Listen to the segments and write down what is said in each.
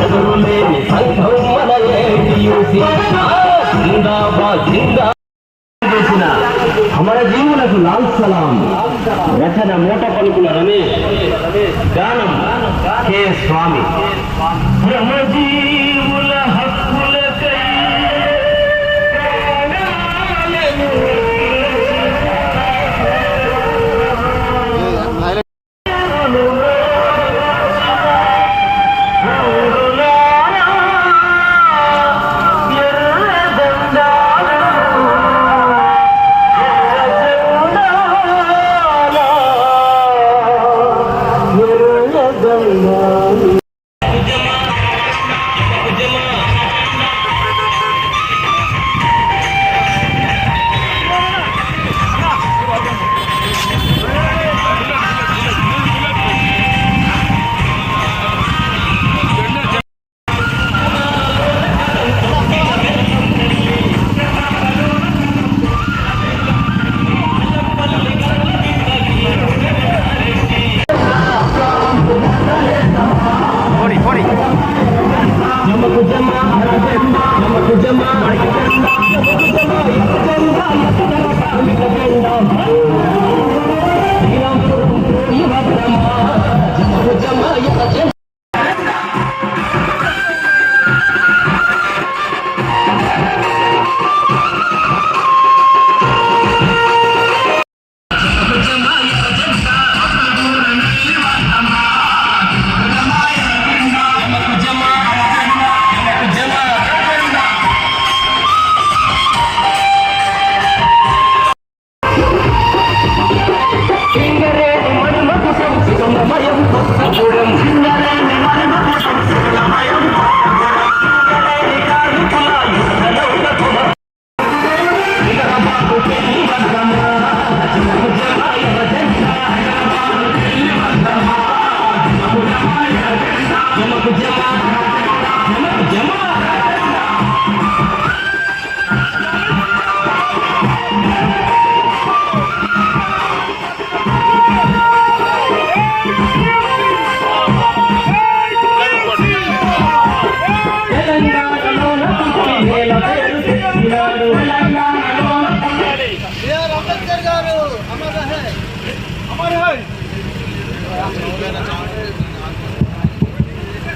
ఎదురులేని సంఘం మన ఏటీయూసీ జిందాబాద్ జిందా చేసిన అమర జీవులకు లాల్ సలాం. రచన మూట పలుకుల రమేష్, గానం కె స్వామి. శ్రమజీవుల హక్కులకై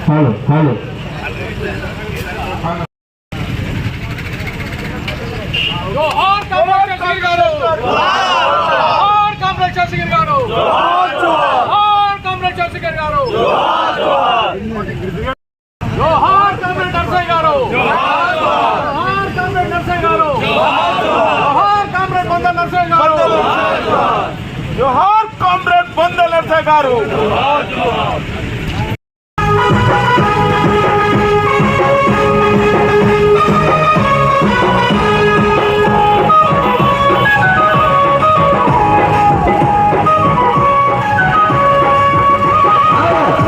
హలో హలో జోహార్ కామ్రేడ్ శశి గారు, జోహార్ కామ్రేడ్ శశి గారు, జోహార్ కామ్రేడ్ శశి గారు, జోహార్ కామ్రేడ్ నర్సయ్య గారు, జోహార్ కామ్రేడ్ నర్సయ్య గారు, జోహార్ కామ్రేడ్ బొందల నర్సయ్య గారు, జోహార్ కామ్రేడ్ బొందల నర్సయ్య గారు.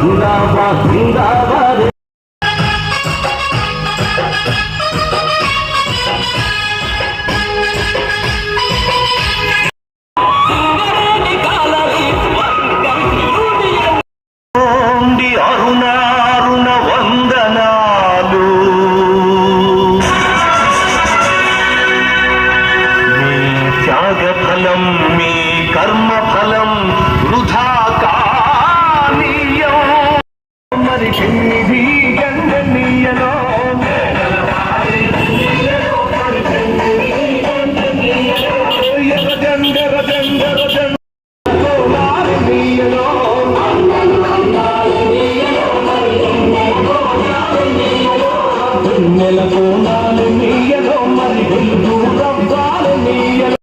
జిందాబాద్ జిందాబాద్. అరుణారుణ వందనాలు. మీ త్యాగ ఫలం, మీ కర్మ ఫలం వృధా కానీయం. మరి చెన్నిది గంగనీయలో నెలకోనాలు నీయలో మరి రవ్వాలు నీయలో.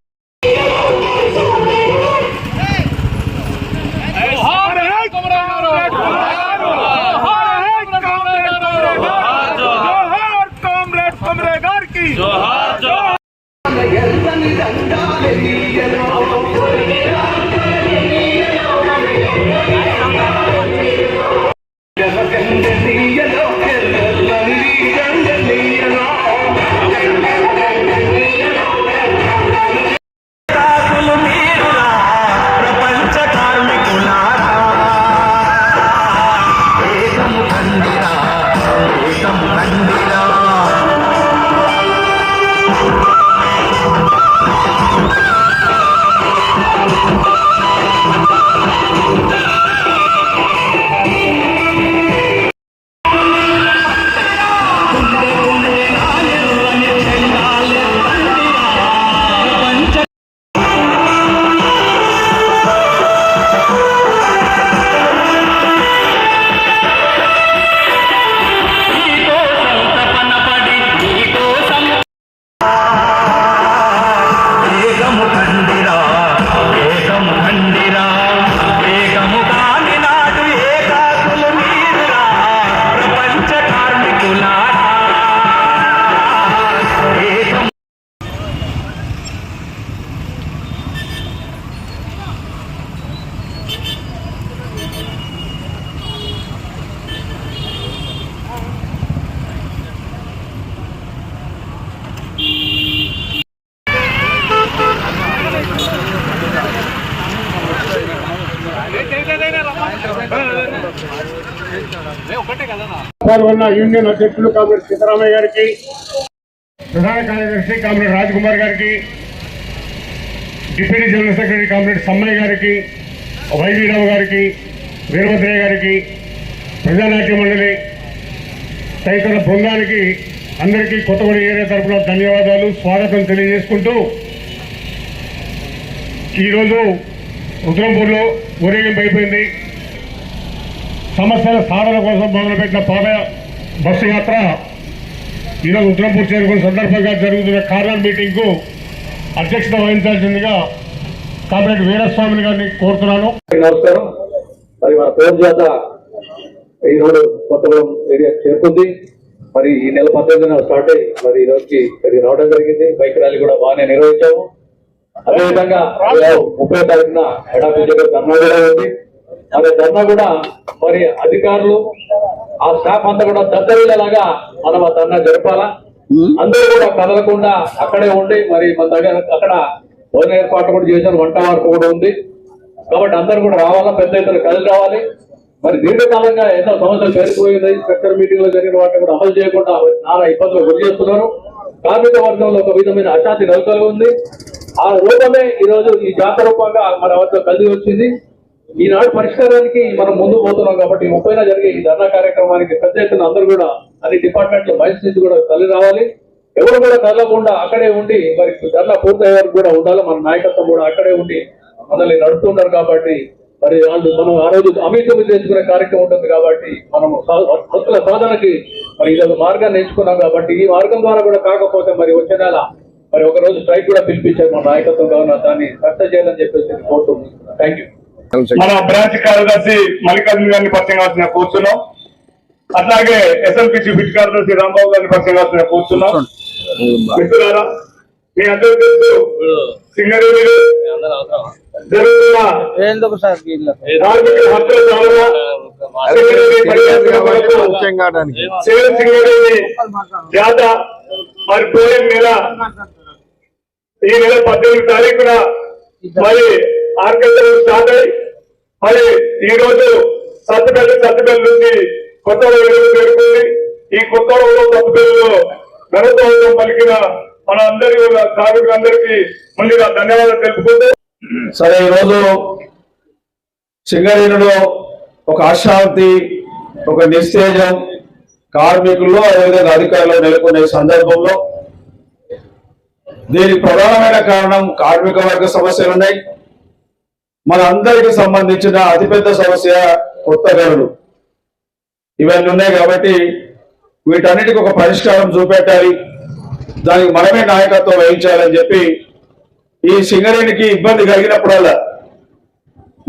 పాల్గొన్న యూనియన్ అధ్యక్షులు కామ్రేడ్ సీతారామయ్య గారికి, ప్రధాన కార్యదర్శి కామ్రేడ్ రాజ్ కుమార్ గారికి, deputy general secretary comrade Sammaiah గారికి, వైవీరావు గారికి, వీరభద్రయ్య గారికి, ప్రజానాట్య మండలి తదితర బృందానికి అందరికీ కొత్తగూడెం ఏరియా తరఫున ధన్యవాదాలు, స్వాగతం తెలియజేసుకుంటూ ఈరోజు రుద్రంపూర్లో ఊరేగింపు అయిపోయింది. సమస్యల సాధన కోసం మొదలుపెట్టిన బస్సు యాత్ర ఈరోజు రుద్రంపూర్ చేరుకున్న సందర్భంగా జరుగుతున్న కార్నర్ మీటింగ్కు అధ్యక్షత వహించాల్సిందిగా కామ్రేడ్ వీరస్వామి గారిని కోరుతున్నాను. నమస్కారం. మరి మన పేరు చేత ఈరోజు కొత్తగూడెం ఏరియా చేరుకుంది. మరి ఈ నెల 18న స్టార్ట్ అయ్యి మరి ఈ రోజుకి ఇక్కడికి రావడం జరిగింది. బైక్ ర్యాలీ కూడా బాగానే నిర్వహించాము. అదేవిధంగా 30వ తారీఖున హెడ్ ఆఫీస్ దగ్గర ధర్నా కూడా ఉంది. అదే ధర్నా కూడా మరి అధికారులు ఆ స్టాఫ్ అంతా కూడా దద్దరిల్లాగా మనం ఆ ధర్నా జరపాలా. అందరూ కూడా కదలకుండా అక్కడే ఉండి మరి మన దగ్గర అక్కడ భోజన ఏర్పాట్లు కూడా చేశారు, వంట వార్పు కూడా ఉంది. కాబట్టి అందరూ కూడా రావాలా, పెద్ద ఎత్తున కదిలి రావాలి. మరి దీర్ఘకాలంగా ఎన్నో సమస్యలు పేరుకుపోయినాయి. స్ట్రక్చర్ మీటింగ్ లో జరిగిన వాటిని కూడా అమలు చేయకుండా నానా ఇబ్బందులు గురి చేస్తున్నారు. కార్మిక వర్గంలో ఒక విధమైన అశాంతి నెలకొల్పి ఉంది. ఆ రూపమే ఈ రోజు ఈ జాతర రూపంగా మన వద్ద కలిసి వచ్చింది. ఈనాడు పరిష్కారానికి మనం ముందుకు పోతున్నాం. కాబట్టి 30న జరిగే ఈ ధర్నా కార్యక్రమానికి పెద్ద ఎత్తున అందరూ కూడా అన్ని డిపార్ట్మెంట్ల బయట నుంచి కూడా కలిసి రావాలి. ఎవరు కూడా కదలకుండా అక్కడే ఉండి మరి ధర్నా పూర్తయ్యే వరకు కూడా ఉండాలి. మన నాయకత్వం కూడా అక్కడే ఉండి మనల్ని నడుపుతున్నారు. కాబట్టి మరి వాళ్ళు మనం ఆ రోజు అమితమి తెచ్చుకునే కార్యక్రమం ఉంటుంది. కాబట్టి మనం హక్కుల సాధనకి మరి ఇదొక మార్గాన్ని ఎంచుకున్నాం. కాబట్టి ఈ మార్గం ద్వారా కూడా కాకపోతే మరి వచ్చే నెల మరి ఒక రోజు స్ట్రైక్ కూడా పిలిపించారు మన నాయకత్వం కావున దాన్ని సక్సెస్ చేయాలని చెప్పేసి కోరుతున్నాం. Thank you. మన బ్రాంచ్ కార్యదర్శి మల్లికార్జున గారిని పరిచయం కావాల్సిన కూర్చున్నాం. అట్లాగే ఎస్ఎల్పిసి బిట్ కార్యదర్శి రాంబాబు గారిని పరిచయం కావాల్సిన కూర్చున్నాం. మిత్రులారా, మీ అందరూ తెలుసు సింగరేణిలో జరుగుతున్న కార్మికుల హక్కుల సాధన, సింగరేణి జాత మరి పోయే నెల ఈ నెల 18వ తారీఖున మరి ఆర్కెస్ట్రా స్టార్ట్ అయ్యి మరి ఈ రోజు సత్తుపల్లి నుంచి కొత్తగూడెం చేరుకుంది. ఈ కొత్తగూడెంలో ఘనతోత్సవం పలికిన మన అందరి కార్మికులందరికీ ముందుగా ధన్యవాదాలు తెలుపుకుంటూ, సరే ఈరోజు సింగరేణిలో ఒక అశాంతి, ఒక నిస్తేజం కార్మికుల్లో అదేవిధంగా అధికారులు నెలకొనే సందర్భంలో దీనికి ప్రధానమైన కారణం కార్మిక వర్గ సమస్యలు ఉన్నాయి. మన అందరికి సంబంధించిన అతిపెద్ద సమస్య కొత్త గనులు ఇవన్నీ ఉన్నాయి. కాబట్టి వీటన్నిటికీ ఒక పరిష్కారం చూపెట్టాలి, దానికి మనమే నాయకత్వం వహించాలని చెప్పి ఈ సింగరేణికి ఇబ్బంది కలిగినప్పుడల్లా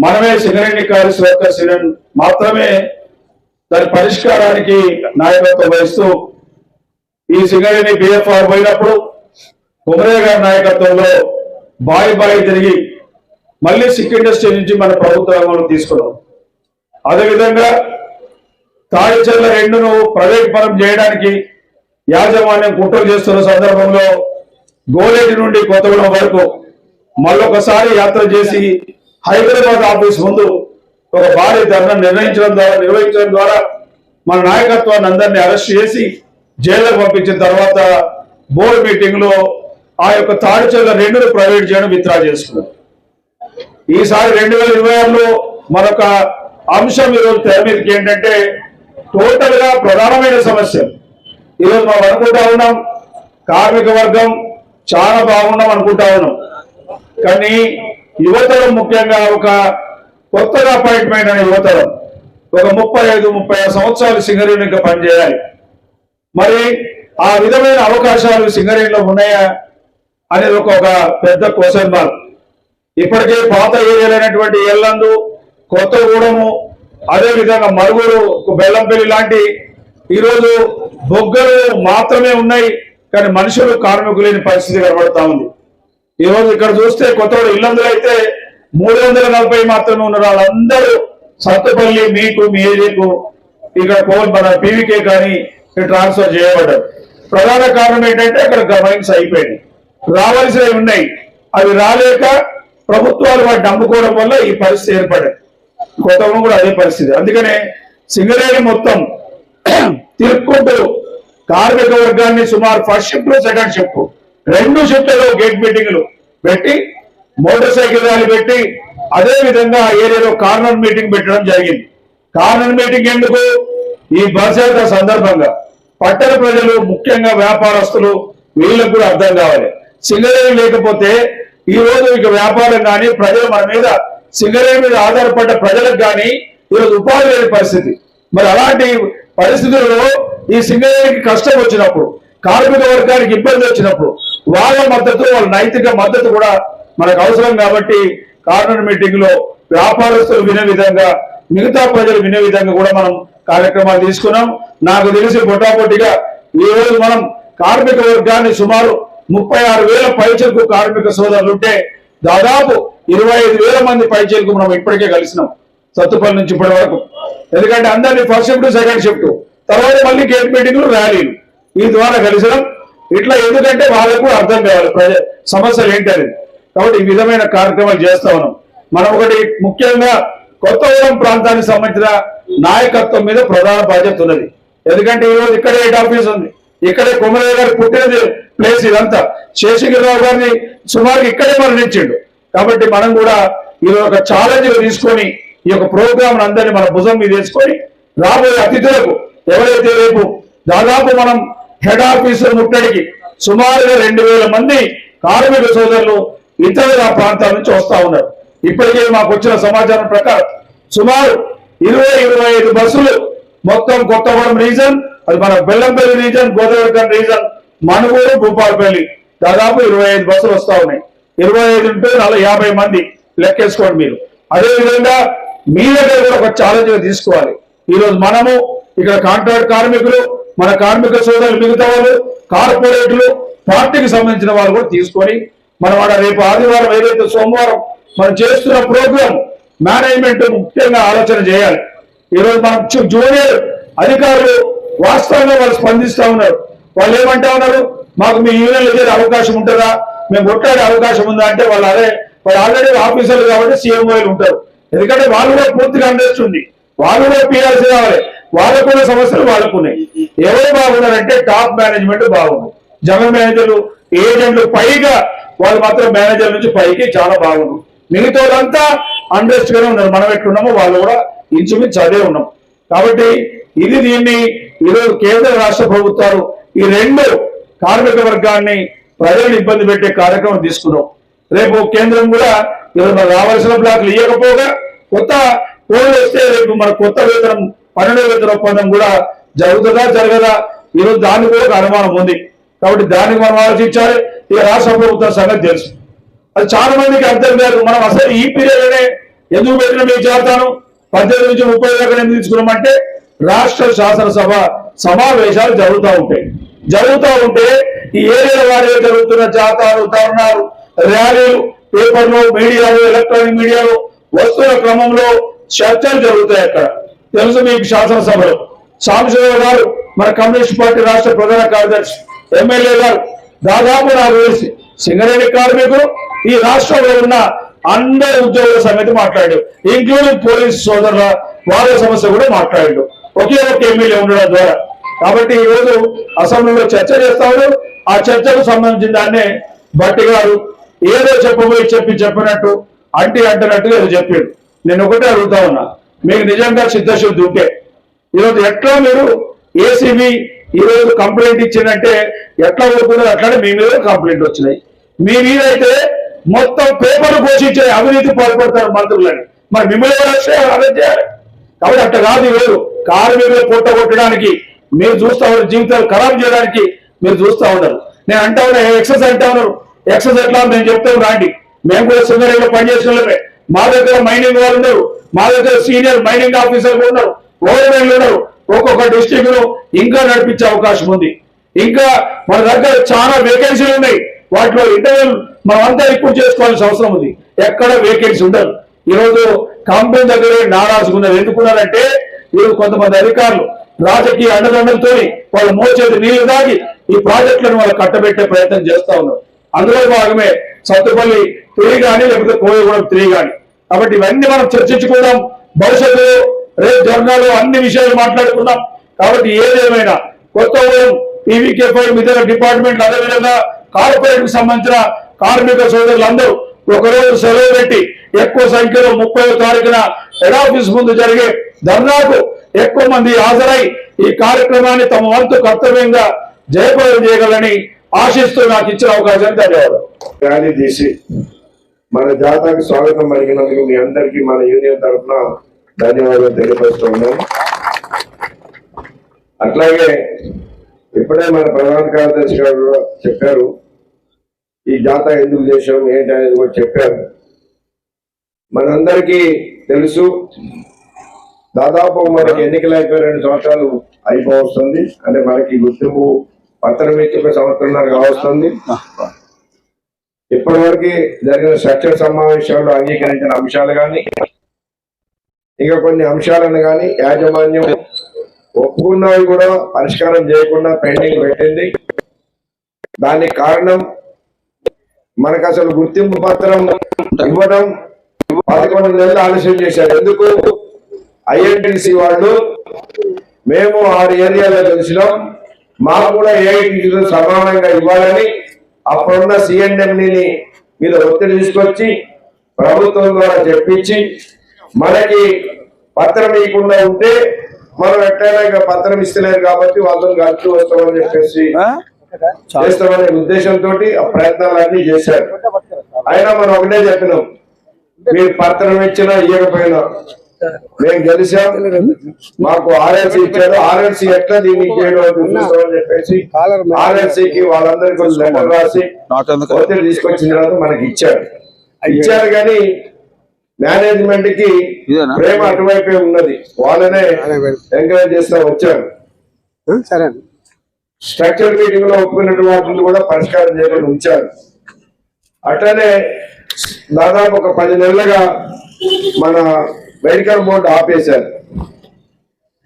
మనమే సింగరేణి కార్యవర్కర్స్ మాత్రమే దాని పరిష్కారానికి నాయకత్వం వహిస్తూ ఈ సింగరేణి బిఎఫ్ఆర్ పోయినప్పుడు కుమరయ్య గారి నాయకత్వంలో బాయి తిరిగి మళ్ళీ సిక్ ఇండస్ట్రీ నుంచి మన ప్రభుత్వ రంగంలో తీసుకున్నాం. అదేవిధంగా తాడిచెర్ల 2ను ప్రైవేట్ పరం చేయడానికి యాజమాన్యం కుట్రలు చేస్తున్న సందర్భంలో గోలేటి నుండి కొత్తగూడెం వరకు మళ్ళొకసారి యాత్ర చేసి హైదరాబాద్ ఆఫీస్ ముందు ఒక భారీ ధర్నా నిర్వహించడం ద్వారా మన నాయకత్వాన్ని అందరినీ అరెస్ట్ చేసి జైలుకు పంపించిన తర్వాత బోర్డు మీటింగ్ లో ఆ యొక్క తాడిచెర్ల 2ను ప్రైవేట్ చేయడం విత్డ్రా చేసుకున్నాం. ఈసారి 2026లో మరొక అంశం ఈరోజు తెర మీదకి ఏంటంటే టోటల్ గా ప్రధానమైన సమస్య ఈరోజు మనం అనుకుంటా ఉన్నాం. కార్మిక వర్గం చాలా బాగున్నాం అనుకుంటా ఉన్నాం. కానీ యువతరం ముఖ్యంగా ఒక కొత్తగా అపాయింట్మెంట్ అనే యువతరం ఒక 35-36 సంవత్సరాలు సింగరేణిలో పనిచేయాలి. మరి ఆ విధమైన అవకాశాలు సింగరేణిలో ఉన్నాయా అనేది ఒక పెద్ద క్వశ్చన్ మార్క్. ఇప్పటికే పాత ఏరియాలైనటువంటి ఎల్లందు, కొత్తగూడెము, అదేవిధంగా మరుగురు, బెల్లంపల్లి లాంటి ఈరోజు బొగ్గలు మాత్రమే ఉన్నాయి. కానీ మనుషులు కార్మికులు లేని పరిస్థితి కనబడతా ఉంది. ఈరోజు ఇక్కడ చూస్తే కొత్తగూడెం ఇల్లందులో అయితే 340 మాత్రమే ఉన్నారు. వాళ్ళందరూ సత్తుపల్లి మీకు మీ ఏరియాకు ఇక్కడ మన పీవీకే కానీ ట్రాన్స్ఫర్ చేయబడ్డారు. ప్రధాన కారణం ఏంటంటే అక్కడ మైన్స్ అయిపోయినాయి, రావాల్సినవి ఉన్నాయి, అవి రాలేక ప్రభుత్వాలు వాటిని నమ్ముకోవడం వల్ల ఈ పరిస్థితి ఏర్పడింది. కొత్తగూడెం కూడా అదే పరిస్థితి. అందుకనే సింగరేణి మొత్తం తిరుక్కుంటూ కార్మిక వర్గాన్ని సుమారు ఫస్ట్ షిఫ్ట్ సెకండ్ షిఫ్ట్ 2 షిఫ్ట్లలో గేట్ మీటింగ్లు పెట్టి మోటార్ సైకిల్ ర్యాలీ పెట్టి అదే విధంగా ఏరియాలో కార్నర్ మీటింగ్ పెట్టడం జరిగింది. కార్నర్ మీటింగ్ ఎందుకు? ఈ బస్ యాత్ర సందర్భంగా పట్టణ ప్రజలు ముఖ్యంగా వ్యాపారస్తులు వీళ్ళకు కూడా అర్థం కావాలి. సింగరేణి లేకపోతే ఈ రోజు ఇక వ్యాపారం కానీ ప్రజలు మన మీద సింగరేణి మీద ఆధారపడ్డ ప్రజలకు కానీ ఈరోజు ఉపాధి లేని పరిస్థితి. మరి అలాంటి పరిస్థితుల్లో ఈ సింగరేణికి కష్టం వచ్చినప్పుడు, కార్మిక వర్గానికి ఇబ్బంది వచ్చినప్పుడు వాళ్ళ మద్దతు, వాళ్ళ నైతిక మద్దతు కూడా మనకు అవసరం. కాబట్టి కార్నర్ మీటింగ్ లో వ్యాపారస్తులు వినే విధంగా, మిగతా ప్రజలు వినే విధంగా కూడా మనం కార్యక్రమాలు తీసుకున్నాం. నాకు తెలిసి పొటాపోటీగా ఈ రోజు మనం కార్మిక వర్గాన్ని సుమారు 36,000 పైచలకు కార్మిక సోదరులు ఉంటే దాదాపు 25,000 మంది పైచలకు మనం ఇప్పటికే కలిసినాం సత్తుపల్లి నుంచి ఇప్పటి వరకు. ఎందుకంటే అందరినీ ఫస్ట్ షిఫ్ట్ సెకండ్ షిఫ్ట్ తర్వాత మళ్ళీ గేట్ మీటింగ్లు ర్యాలీలు ఈ ద్వారా కలిసినాం. ఇట్లా ఎందుకంటే వాళ్ళకు అర్థం కావాలి సమస్యలు ఏంటనేది. కాబట్టి ఈ విధమైన కార్యక్రమాలు చేస్తా ఉన్నాం. మనం ఒకటి ముఖ్యంగా కొత్తగూడెం ప్రాంతానికి సంబంధించిన నాయకత్వం మీద ప్రధాన బాధ్యత ఉన్నది. ఎందుకంటే ఈరోజు ఇక్కడే హెడ్ ఆఫీస్ ఉంది, ఇక్కడే కొమరయ్య గారు పుట్టినది ప్లేస్ ఇదంతా. శేషగిరిరావు గారిని సుమారు ఇక్కడే మరణించిండు. కాబట్టి మనం కూడా ఈరోజు ఒక ఛాలెంజ్ తీసుకొని ఈ యొక్క ప్రోగ్రామ్ అందరినీ మన భుజం మీద వేసుకొని రాబోయే అతిథులకు ఎవరైతే రేపు దాదాపు మనం హెడ్ ఆఫీసు ముట్టడికి సుమారుగా 2,000 మంది కార్మిక సోదరులు ఇతర ప్రాంతాల నుంచి వస్తా ఉన్నారు. ఇప్పటికే మాకు వచ్చిన సమాచారం ప్రకారం సుమారు 20-25 బస్సులు మొత్తం కొత్తగూడెం రీజన్, అది మన బెల్లంపల్లి రీజన్, గోదావరిఖం రీజన్, మనుగూరు, భూపాలపల్లి దాదాపు 25 బస్సులు వస్తా ఉన్నాయి. 25 ఉంటే 50 మంది లెక్కేసుకోండి మీరు. అదేవిధంగా మీ దగ్గర కూడా ఒక ఛాలెంజ్ తీసుకోవాలి. ఈరోజు మనము ఇక్కడ కాంట్రాక్ట్ కార్మికులు, మన కార్మిక సోదరులు, మిగతా వాళ్ళు, కార్పొరేట్లు, పార్టీకి సంబంధించిన వాళ్ళు కూడా తీసుకొని మనం రేపు ఆదివారం ఏదైతే సోమవారం మనం చేస్తున్న ప్రోగ్రాం మేనేజ్మెంట్ ముఖ్యంగా ఆలోచన చేయాలి. ఈరోజు మనం జూనియర్ అధికారులు వాస్తవంగా వాళ్ళు స్పందిస్తూ ఉన్నారు. వాళ్ళు ఏమంటా ఉన్నారు, మాకు మీ యూనియన్లు చేసే అవకాశం ఉంటుందా, మేము కొట్లాడే అవకాశం ఉందా అంటే వాళ్ళు ఆల్రెడీ ఆఫీసర్లు కాబట్టి సీఎంఓలు ఉంటారు. ఎందుకంటే వాళ్ళు కూడా పూర్తిగా అండర్స్ట్ ఉంది, వాళ్ళు కూడా పీఆర్సీ కావాలి, వాళ్ళకున్న సమస్యలు వాళ్ళకున్నాయి. ఎవరు బాగున్నారంటే టాప్ మేనేజ్మెంట్ బాగుంది, జనరల్ మేనేజర్లు, ఏజెంట్లు, పైగా వాళ్ళు మాత్రం మేనేజర్ నుంచి పైకి చాలా బాగున్నారు. మిగతా వాళ్ళంతా అండర్స్ట్ గానే ఉన్నారు. మనం ఎట్లున్నామో వాళ్ళు కూడా ఇంచుమించు అదే ఉన్నాం. కాబట్టి దీన్ని ఈరోజు కేంద్ర రాష్ట్ర ప్రభుత్వాలు ఈ 2 కార్మిక వర్గాన్ని ప్రజలను ఇబ్బంది పెట్టే కార్యక్రమం తీసుకున్నాం. రేపు కేంద్రం కూడా ఈరోజు మనకు రావాల్సిన బ్లాక్లు ఇవ్వకపోగా కొత్త కోడ్లు వస్తే రేపు మన కొత్త వేతనం 12వ వేతన ఒప్పందం కూడా జరుగుతుందా జరగదా, ఈరోజు దానికి కూడా ఒక అనుమానం ఉంది. కాబట్టి దానికి మనం ఆలోచించాలి. ఇక రాష్ట్ర ప్రభుత్వం సంగతి తెలుసు, అది చాలా మందికి అర్థం కాదు. మనం అసలు ఈ పీరియడ్నే ఎందుకు పెట్టిన మీకు చేస్తాను 18 నుంచి 30 దాకా ఎందుకు తీసుకున్నామంటే రాష్ట్ర శాసనసభ సమావేశాలు జరుగుతూ ఉంటే ఈ ఏరియా వారిగా జరుగుతున్న జాతాలు, ధర్నాలు, ర్యాలీలు, పేపర్లు, మీడియాలో, ఎలక్ట్రానిక్ మీడియాలో వస్తున్న క్రమంలో చర్చలు జరుగుతాయి. అక్కడ తెలుసు మీకు శాసనసభలో సాంబశివరావు గారు మన కమ్యూనిస్ట్ పార్టీ రాష్ట్ర ప్రధాన కార్యదర్శి, ఎమ్మెల్యే గారు దాదాపు నాకు తెలిసి సింగరేణి కార్మికులు ఈ రాష్ట్రంలో ఉన్న అందరి ఉద్యోగుల సంగతి మాట్లాడాడు, ఇంక్లూడింగ్ పోలీస్ సోదరుల వాళ్ళ సమస్య కూడా మాట్లాడాడు ఒకే ఒక ఎమ్మెల్యే ఉండడం ద్వారా. కాబట్టి ఈ రోజు అసెంబ్లీలో చర్చ చేస్తాడు. ఆ చర్చకు సంబంధించిన దాన్నే భట్టి గారు ఏదో చెప్పబోయి చెప్పినట్టు అంటున్నట్టుగా ఏదో చెప్పాడు. నేను ఒకటే అడుగుతా ఉన్నా, మీకు నిజంగా చిత్తశుద్ధి ఉంటే ఈరోజు ఎట్లా మీరు ఏసీబీ ఈరోజు కంప్లైంట్ ఇచ్చిందంటే ఎట్లా ఊరుకున్నారు, అట్లానే మీ మీద కంప్లైంట్ వచ్చినాయి. మీ మీద అయితే మొత్తం పేపర్లు పోషించే అవినీతి పాల్పడతారు మంత్రులని, మరి మిమ్మల్ని అరెస్ట్ చేయాలి. కాబట్టి అట్లా కాదు. ఈరోజు కార్మికులు పొట్టగొట్టడానికి మీరు చూస్తా ఉన్నారు, జీవితాలు ఖరాబ్ చేయడానికి మీరు చూస్తా ఉన్నారు. నేను అంటా ఉన్నా ఎక్సెస్ అంటా ఉన్నారు. ఎక్సెస్ ఎట్లా నేను చెప్తాను రాండి, మేము కూడా సింగరేణిలో పనిచేసిన మా దగ్గర మైనింగ్ వాళ్ళు ఉన్నారు, మా దగ్గర సీనియర్ మైనింగ్ ఆఫీసర్లు ఉన్నారు, ఓవర్మెన్లు ఉన్నారు. ఒక్కొక్క డిస్ట్రిక్ట్ ను ఇంకా నడిపించే అవకాశం ఉంది. ఇంకా మన దగ్గర చాలా వేకెన్సీలు ఉన్నాయి. వాటిలో ఇంటర్వ్యూ మనం అంతా ఇప్పుడు చేసుకోవాల్సిన అవసరం ఉంది. ఎక్కడ వేకెన్సీ ఉండదు. ఈరోజు కంపెనీ దగ్గరే నారాజుకున్నారు. ఎందుకున్నారంటే ఈరోజు కొంతమంది అధికారులు రాజకీయ అండదండలతో వాళ్ళు మోచేతి నీళ్లు దాగి ఈ ప్రాజెక్టులను వాళ్ళు కట్టబెట్టే ప్రయత్నం చేస్తా ఉన్నారు. అందులో భాగమే సత్తుపల్లి 3 కానీ లేకపోతే కోయగూడెం 3 కానీ. కాబట్టి ఇవన్నీ మనం చర్చించుకుందాం. భవిష్యత్తులో రేపు ధర్నాలో అన్ని విషయాలు మాట్లాడుకున్నాం. కాబట్టి ఏదేమైనా కొత్తగూడెం పీవీకే5 ఇతర డిపార్ట్మెంట్లు అదేవిధంగా కార్పొరేట్ కు సంబంధించిన కార్మిక సోదరులందరూ ఒకరోజు సెలవు పెట్టి ఎక్కువ సంఖ్యలో 30వ తారీఖున హెడ్ ఆఫీస్ ముందు జరిగే ధర్నాకు ఎక్కువ మంది హాజరై ఈ కార్యక్రమాన్ని తమ వంతు కర్తవ్యంగా జయప్రదం చేయగలని ఆశిస్తూ నాకు ఇచ్చిన అవకాశాన్ని ధన్యవాదాలు. ర్యాలీ తీసి మన జాతరకు స్వాగతం పలికినందుకు మీ అందరికీ మన యూనియన్ తరఫున ధన్యవాదాలు తెలియపరుస్తున్నాం. అట్లాగే ఇప్పుడే మన ప్రధాన కార్యదర్శి గారు చెప్పారు, ఈ జాతర ఎందుకు చేశాం ఏంటి అనేది కూడా చెప్పారు. మనందరికీ తెలుసు, దాదాపు మనకి ఎన్నికలు అయిపోయి 2 సంవత్సరాలు అయిపోవస్తుంది. అంటే మనకి గుర్తింపు పత్రం ఇచ్చి 1 సంవత్సరంన్నర కావస్తుంది. ఇప్పటి వరకు జరిగిన చర్చల సమావేశాల్లో అంగీకరించిన అంశాలు కానీ ఇంకా కొన్ని అంశాలను కానీ యాజమాన్యం ఒప్పుకున్నవి కూడా పరిష్కారం చేయకుండా పెండింగ్ పెట్టింది. దానికి కారణం మనకు అసలు గుర్తింపు పత్రం ఇవ్వడం 11 నెలలు ఆలస్యం చేశారు. ఎందుకు? ఐఎన్టీసీ వాళ్ళు మేము 6 ఏరియాలో తెలిసినాం, మాకు కూడా ఏఐటీసీలో సమానంగా ఇవ్వాలని అప్పుడున్న సిఎండిని మీద ఒత్తిడి తీసుకొచ్చి ప్రభుత్వం ద్వారా చెప్పించి మనకి పత్రం ఇవ్వకుండా ఉంటే మనం ఎట్లయినా ఇక పత్రం ఇస్తలేరు కాబట్టి వాళ్ళని గడుచు వస్తామని చెప్పేసి చేస్తామనే ఉద్దేశంతో ఆ ప్రయత్నాలన్నీ చేశారు. అయినా మనం ఒకటే చెప్పినాం, మీరు పత్రం ఇచ్చినా ఇవ్వకపోయినా మేము గెలిచాం, మాకు ఆర్ఎల్సీ ఇచ్చారు, ఆర్ఎల్సీ ఎట్లా దీన్ని చేయడం చూస్తామని చెప్పేసి ఆర్ఎల్సీకి వాళ్ళందరికీ లెటర్ రాసి ఒత్తిడి తీసుకొచ్చిన తర్వాత మనకి ఇచ్చారు కానీ మేనేజ్మెంట్ కి ప్రేమ అటువైపే ఉన్నది, వాళ్ళనే ఎంకరేజ్ చేస్తూ వచ్చారు. స్ట్రక్చర్ మీటింగ్ లో ఒప్పుకున్న వాటిని కూడా పరిష్కారం చేయకుండా ఉంచారు. అట్లనే దాదాపు ఒక 10 నెలలుగా మన మెడికల్ బోర్డు ఆపేశారు.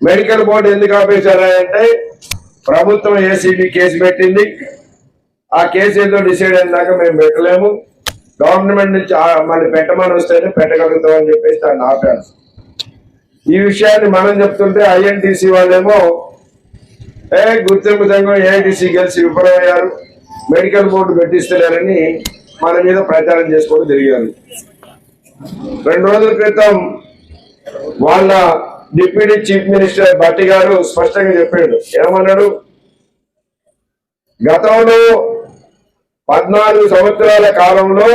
మెడికల్ బోర్డు ఎందుకు ఆపేశారంటే ప్రభుత్వం ఏసీబీ కేసు పెట్టింది. ఆ కేసు ఏదో డిసైడ్ అయిన దాకా మేము పెట్టలేము, గవర్నమెంట్ నుంచి మళ్ళీ పెట్టమని వస్తేనే పెట్టగలుగుతాం అని చెప్పేసి దాన్ని ఆపారు. ఈ విషయాన్ని మనం చెప్తుంటే ఐఎన్టీసీ వాళ్ళేమో గుర్తింపు సంఘం ఏఐటీసీ గెలిచి విఫలమయ్యారు, మెడికల్ బోర్డు పెట్టిస్తలేరని మన మీద ప్రచారం చేసుకోవడం జరిగారు. 2 రోజుల క్రితం వాళ్ళ డిప్యూటీ చీఫ్ మినిస్టర్ భట్టి గారు స్పష్టంగా చెప్పాడు. ఏమన్నాడు? గతంలో 14 సంవత్సరాల కాలంలో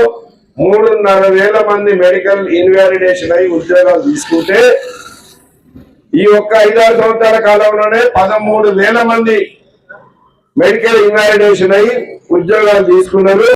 3,500 మంది మెడికల్ ఇన్వాలిడేషన్ అయి ఉద్యోగాలు తీసుకుంటే ఈ ఒక్క 5-6 సంవత్సరాల కాలంలోనే 13,000 మంది మెడికల్ ఇన్వాలిడేషన్ అయి ఉద్యోగాలు తీసుకున్నారు.